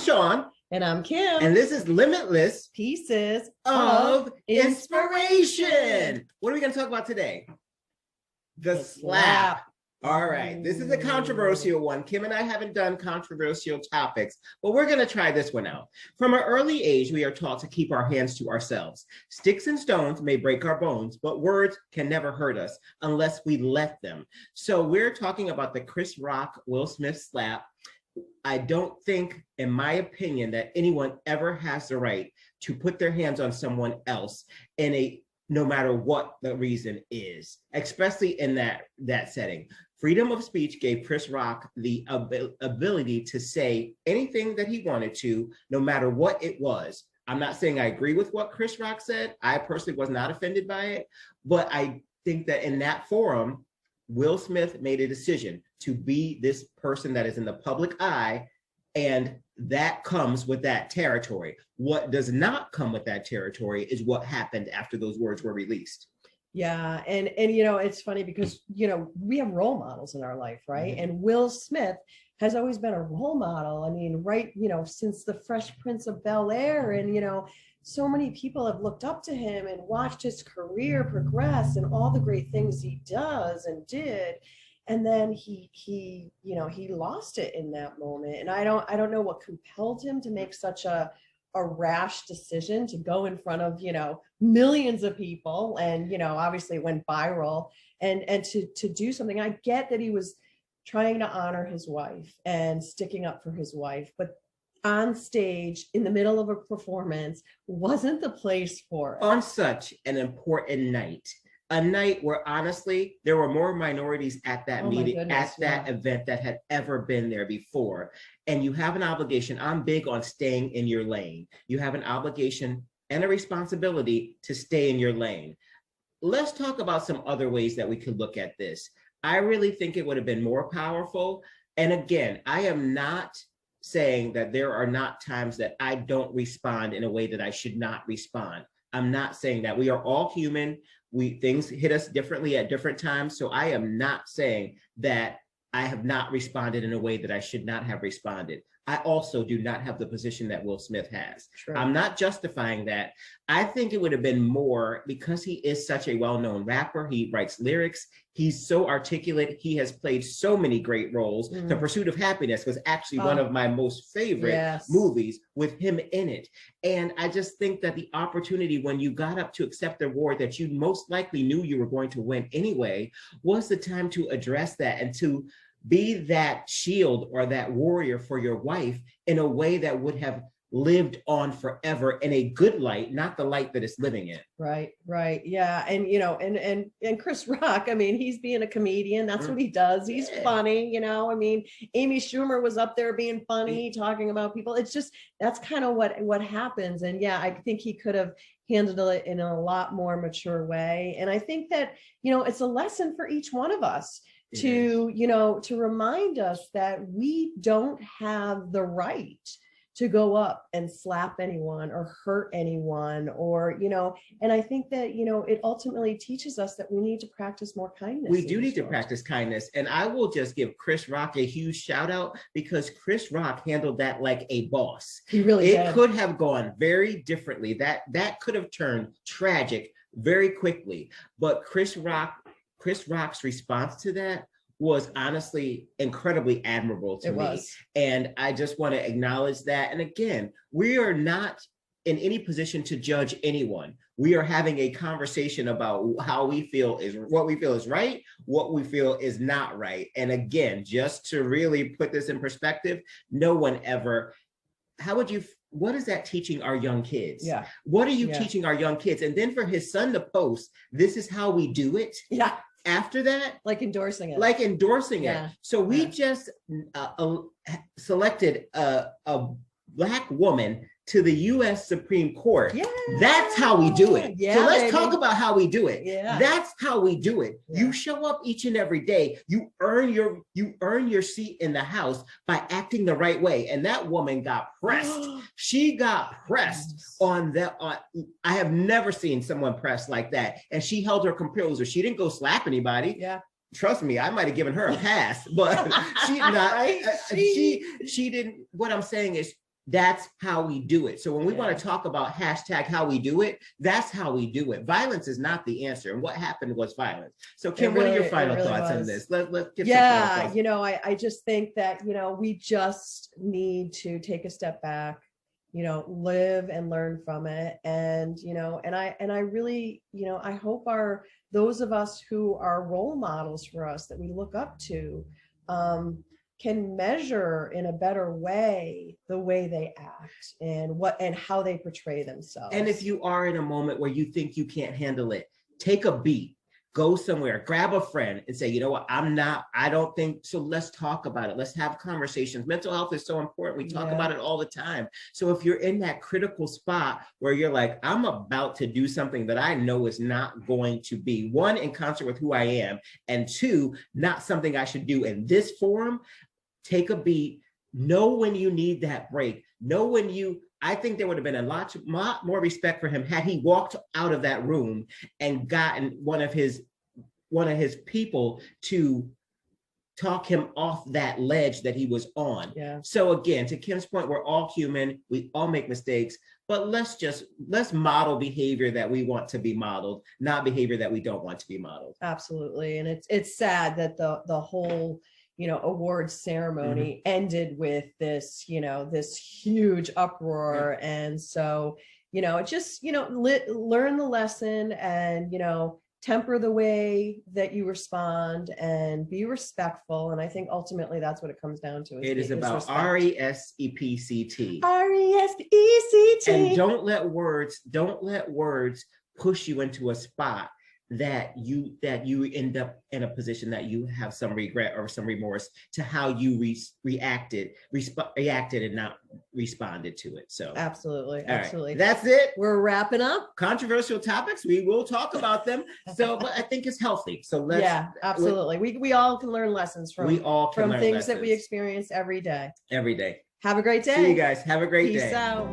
Sean. And I'm Kim. And this is Limitless Pieces of Inspiration. What are we going to talk about today? The slap. All right. This is a controversial one. Kim and I haven't done controversial topics, but we're going to try this one out. From an early age, we are taught to keep our hands to ourselves. Sticks and stones may break our bones, but words can never hurt us unless we let them. So we're talking about the Chris Rock, Will Smith slap. I don't think, in my opinion, that anyone ever has the right to put their hands on someone else no matter what the reason is, especially in that setting. Freedom of speech gave Chris Rock the ability to say anything that he wanted to, no matter what it was. I'm not saying I agree with what Chris Rock said. I personally was not offended by it, but I think that in that forum, Will Smith made a decision to be this person that is in the public eye, and that comes with that territory. What does not come with that territory is what happened after those words were released. Yeah. And it's funny because, we have role models in our life, right? Mm-hmm. And Will Smith has always been a role model. I mean, right, since the Fresh Prince of Bel-Air, and, so many people have looked up to him and watched his career progress and all the great things he does and did. And then he lost it in that moment. And I don't know what compelled him to make such a rash decision to go in front of, millions of people. And, obviously it went viral and to do something. I get that he was trying to honor his wife and sticking up for his wife, but on stage in the middle of a performance wasn't the place for it. On such an important night. A night where honestly, there were more minorities at that meeting, at that event that had ever been there before. And you have an obligation. I'm big on staying in your lane. You have an obligation and a responsibility to stay in your lane. Let's talk about some other ways that we could look at this. I really think it would have been more powerful. And again, I am not saying that there are not times that I don't respond in a way that I should not respond. I'm not saying that. We are all human. Things hit us differently at different times. So I am not saying that I have not responded in a way that I should not have responded. I also do not have the position that Will Smith has. True. I'm not justifying that. I think it would have been more because he is such a well-known rapper. He writes lyrics. He's so articulate. He has played so many great roles. The Pursuit of Happiness was actually one of my most favorite movies with him in it. And I just think that the opportunity when you got up to accept the award that you most likely knew you were going to win anyway was the time to address that and to be that shield or that warrior for your wife in a way that would have lived on forever in a good light, not the light that it's living in. Right. Yeah. And, and Chris Rock, I mean, he's being a comedian. That's what he does. He's funny, Amy Schumer was up there being funny, talking about people. It's just, that's kind of what happens. And yeah, I think he could have handled it in a lot more mature way. And I think that, it's a lesson for each one of us to remind us that we don't have the right to go up and slap anyone or hurt anyone or, and I think that, it ultimately teaches us that we need to practice more kindness. We do need to practice kindness. And I will just give Chris Rock a huge shout out because Chris Rock handled that like a boss. He really did. It could have gone very differently. That could have turned tragic very quickly. But Chris Rock's response to that was honestly incredibly admirable to me. And I just want to acknowledge that. And again, we are not in any position to judge anyone. We are having a conversation about how we feel is what we feel is right, what we feel is not right. And again, just to really put this in perspective, no one ever, what is that teaching our young kids? Yeah. What are you teaching our young kids? And then for his son to post, this is how we do it. Yeah. After that, like endorsing it. So we just selected a Black woman to the U.S. Supreme Court. Yeah. That's how we do it. Yeah, so let's talk about how we do it. Yeah. That's how we do it. Yeah. You show up each and every day. You earn your seat in the House by acting the right way. And that woman got pressed. She got pressed on that. I have never seen someone pressed like that. And she held her composure. She didn't go slap anybody. Yeah. Trust me, I might have given her a pass, but she didn't. What I'm saying is, that's how we do it. So when we want to talk about hashtag how we do it, that's how we do it. Violence is not the answer. And what happened was violence. So Kim, what are your final thoughts on this? Let's get some final thoughts. You know, I just think that, you know, we just need to take a step back, you know, live and learn from it. And, you know, and I really, you know, I hope those of us who are role models for us that we look up to, can measure in a better way the way they act and how they portray themselves. And if you are in a moment where you think you can't handle it, take a beat, go somewhere, grab a friend and say, you know what, I don't think so. Let's talk about it. Let's have conversations. Mental health is so important. We talk about it all the time. So if you're in that critical spot where you're like, I'm about to do something that I know is not going to be, one, in concert with who I am, and two, not something I should do in this forum, take a beat, know when you need that break, know when I think there would have been a lot more respect for him had he walked out of that room and gotten one of his people to talk him off that ledge that he was on. Yeah. So again, to Kim's point, we're all human, we all make mistakes, but let's model behavior that we want to be modeled, not behavior that we don't want to be modeled. Absolutely. And it's sad that the whole, you know, awards ceremony ended with this, you know, this huge uproar. And so, you know, it just, you know, learn the lesson and, you know, temper the way that you respond and be respectful. And I think ultimately that's what it comes down to. It is about RESPECT. RESPECT. And don't let words push you into a spot that you end up in a position that you have some regret or some remorse to how you reacted and not responded to it. So absolutely. Right. That's it. We're wrapping up. Controversial topics, we will talk about them. So, but I think it's healthy. So absolutely. We all can learn lessons from things that we experience every day. Every day. Have a great day. See you guys. Have a great day. Peace out.